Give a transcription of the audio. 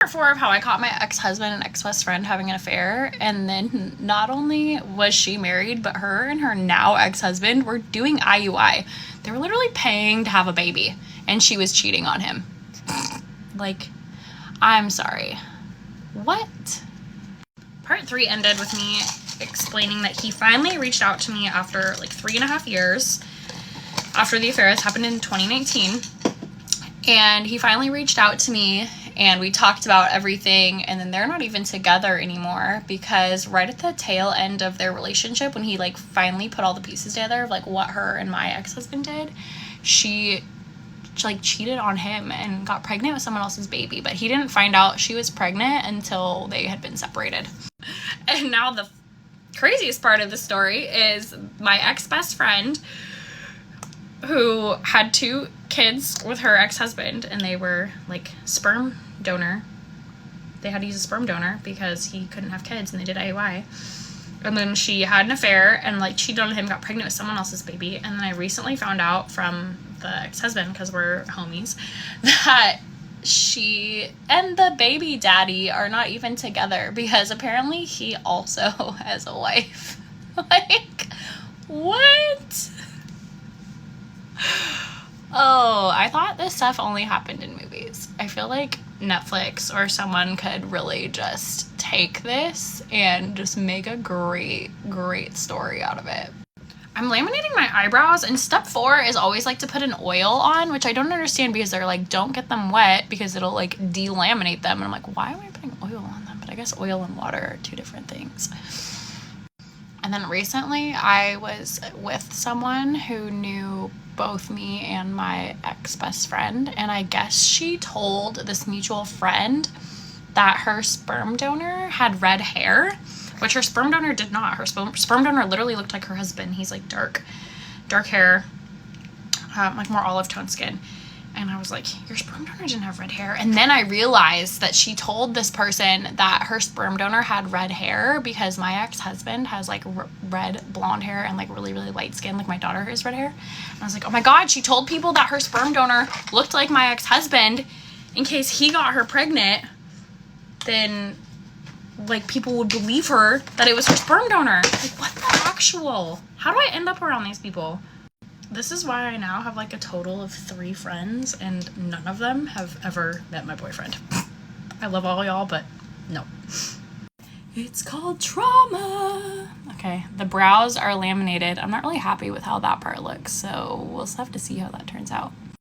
part 4 of how I caught my ex-husband and ex-best friend having an affair. And then not only was she married, but her and her now ex-husband were doing IUI. They were literally paying to have a baby, and she was cheating on him. Like, I'm sorry. What? Part 3 ended with me explaining that he finally reached out to me after like 3.5 years after the affair. This happened in 2019. And he finally reached out to me and we talked about everything, and then they're not even together anymore because right at the tail end of their relationship, when he like finally put all the pieces together of like what her and my ex-husband did, she like cheated on him and got pregnant with someone else's baby, but he didn't find out she was pregnant until they had been separated. And now the craziest part of the story is my ex-best friend, who had 2 kids with her ex-husband, and they were like sperm donor. They had to use a sperm donor because he couldn't have kids and they did IUI. And then she had an affair and like cheated on him, got pregnant with someone else's baby. And then I recently found out from the ex-husband, because we're homies, that she and the baby daddy are not even together because apparently he also has a wife. Like, what? Oh, I thought this stuff only happened in movies. I feel like Netflix or someone could really just take this and just make a great story out of it. I'm laminating my eyebrows, and step 4 is always like to put an oil on, which I don't understand because they're like, don't get them wet because it'll like delaminate them. And I'm like, why am I putting oil on them? But I guess oil and water are 2 different things. And then recently I was with someone who knew both me and my ex-best friend, and I guess she told this mutual friend that her sperm donor had red hair, which her sperm donor did not. Her sperm donor literally looked like her husband. He's like dark hair, like more olive tone skin. And I was like, your sperm donor didn't have red hair. And then I realized that she told this person that her sperm donor had red hair because my ex-husband has like red blonde hair and like really light skin, like my daughter has red hair. And I was like, oh my God, she told people that her sperm donor looked like my ex-husband in case he got her pregnant. Then like people would believe her that it was her sperm donor. Like, what the actual? How do I end up around these people? This is why I now have like a total of 3 friends, and none of them have ever met my boyfriend. I love all y'all, but no. It's called trauma. Okay, the brows are laminated. I'm not really happy with how that part looks, so we'll just have to see how that turns out.